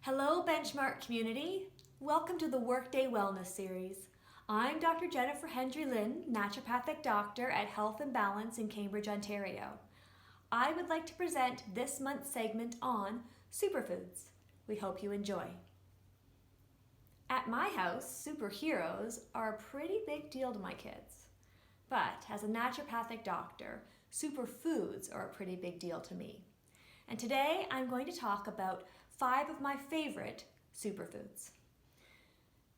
Hello, Benchmark community. Welcome to the Workday Wellness Series. I'm Dr. Jennifer Hendry-Lynn, Naturopathic Doctor at Health and Balance in Cambridge, Ontario. I would like to present this month's segment on superfoods. We hope you enjoy. At my house, superheroes are a pretty big deal to my kids. But as a naturopathic doctor, superfoods are a pretty big deal to me. And today I'm going to talk about 5 of my favorite superfoods.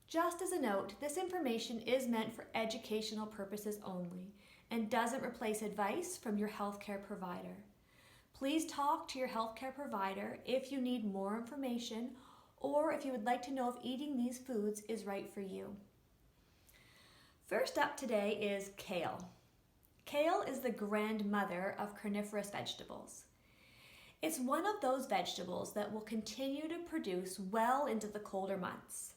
Just as a note, this information is meant for educational purposes only and doesn't replace advice from your healthcare provider. Please talk to your healthcare provider if you need more information or if you would like to know if eating these foods is right for you. First up today is kale. Kale is the grandmother of carnivorous vegetables. It's one of those vegetables that will continue to produce well into the colder months.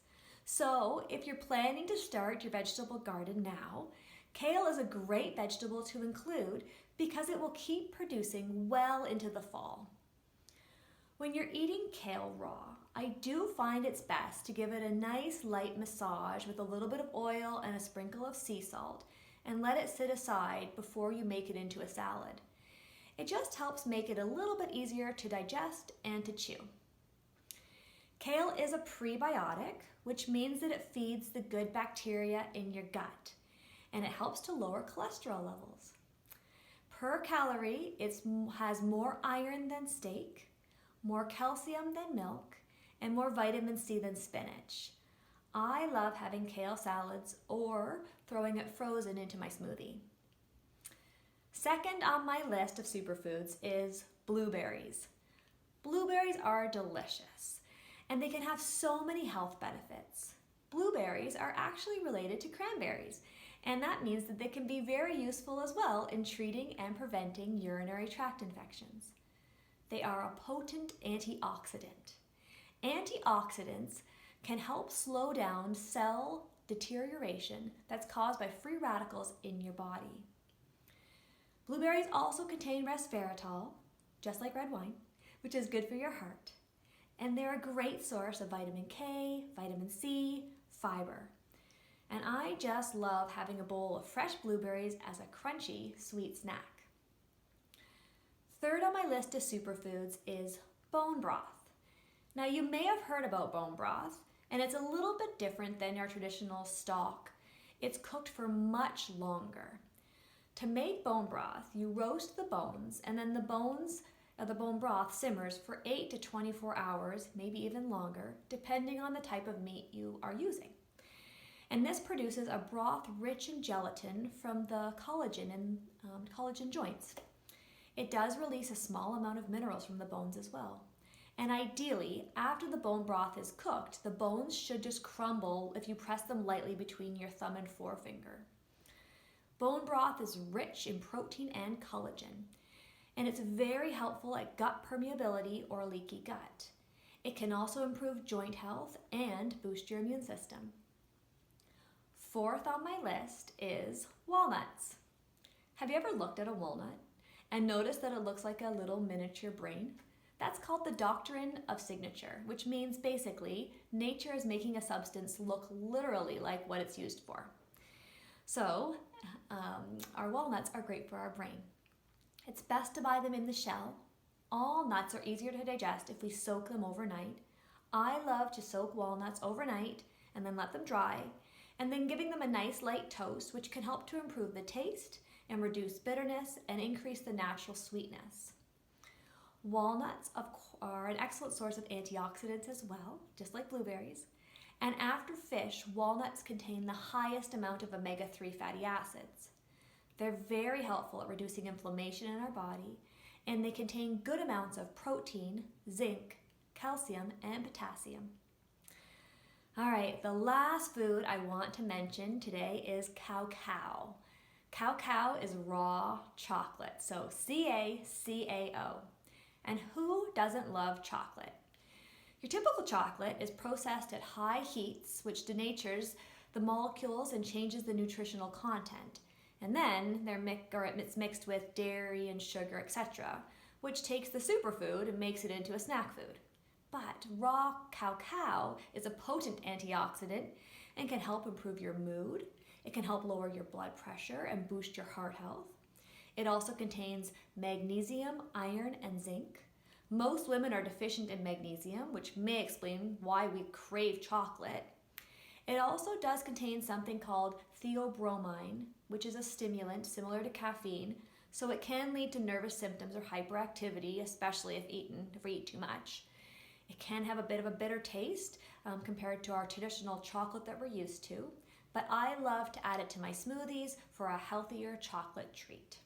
So if you're planning to start your vegetable garden now, kale is a great vegetable to include because it will keep producing well into the fall. When you're eating kale raw, I do find it's best to give it a nice light massage with a little bit of oil and a sprinkle of sea salt and let it sit aside before you make it into a salad. It just helps make it a little bit easier to digest and to chew. Kale is a prebiotic, which means that it feeds the good bacteria in your gut, and it helps to lower cholesterol levels. Per calorie, it has more iron than steak, more calcium than milk, and more vitamin C than spinach. I love having kale salads or throwing it frozen into my smoothie. Second on my list of superfoods is blueberries. Blueberries are delicious, and they can have so many health benefits. Blueberries are actually related to cranberries, and that means that they can be very useful as well in treating and preventing urinary tract infections. They are a potent antioxidant. Antioxidants can help slow down cell deterioration that's caused by free radicals in your body. Blueberries also contain resveratrol, just like red wine, which is good for your heart. And they're a great source of vitamin K, vitamin C, fiber. And I just love having a bowl of fresh blueberries as a crunchy, sweet snack. Third on my list of superfoods is bone broth. Now you may have heard about bone broth, and it's a little bit different than our traditional stock. It's cooked for much longer. To make bone broth, you roast the bones, and then the bone broth simmers for 8 to 24 hours, maybe even longer, depending on the type of meat you are using. And this produces a broth rich in gelatin from the collagen in collagen joints. It does release a small amount of minerals from the bones as well. And ideally, after the bone broth is cooked, the bones should just crumble if you press them lightly between your thumb and forefinger. Bone broth is rich in protein and collagen, and it's very helpful at gut permeability or leaky gut. It can also improve joint health and boost your immune system. Fourth on my list is walnuts. Have you ever looked at a walnut and noticed that it looks like a little miniature brain? That's called the doctrine of signature, which means basically nature is making a substance look literally like what it's used for. So, our walnuts are great for our brain. It's best to buy them in the shell. All nuts are easier to digest if we soak them overnight. I love to soak walnuts overnight and then let them dry, and then giving them a nice light toast, which can help to improve the taste and reduce bitterness and increase the natural sweetness. Walnuts are an excellent source of antioxidants as well, just like blueberries. And after fish, walnuts contain the highest amount of omega-3 fatty acids. They're very helpful at reducing inflammation in our body, and they contain good amounts of protein, zinc, calcium, and potassium. All right, the last food I want to mention today is cacao. Cacao is raw chocolate, so C-A-C-A-O. And who doesn't love chocolate? Your typical chocolate is processed at high heats, which denatures the molecules and changes the nutritional content. And then it's mixed with dairy and sugar, etc., which takes the superfood and makes it into a snack food. But raw cacao is a potent antioxidant and can help improve your mood. It can help lower your blood pressure and boost your heart health. It also contains magnesium, iron, and zinc. Most women are deficient in magnesium, which may explain why we crave chocolate. It also does contain something called theobromine, which is a stimulant similar to caffeine, so it can lead to nervous symptoms or hyperactivity, especially if we eat too much. It can have a bit of a bitter taste compared to our traditional chocolate that we're used to, but I love to add it to my smoothies for a healthier chocolate treat.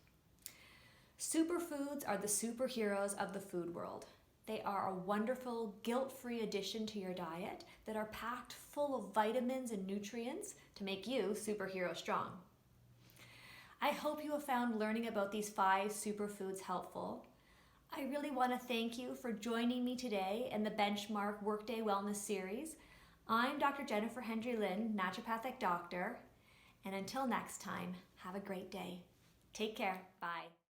Superfoods are the superheroes of the food world. They are a wonderful, guilt-free addition to your diet that are packed full of vitamins and nutrients to make you superhero strong. I hope you have found learning about these 5 superfoods helpful. I really want to thank you for joining me today in the Benchmark Workday Wellness Series. I'm Dr. Jennifer Hendry-Lynn, Naturopathic Doctor, and until next time, have a great day. Take care. Bye.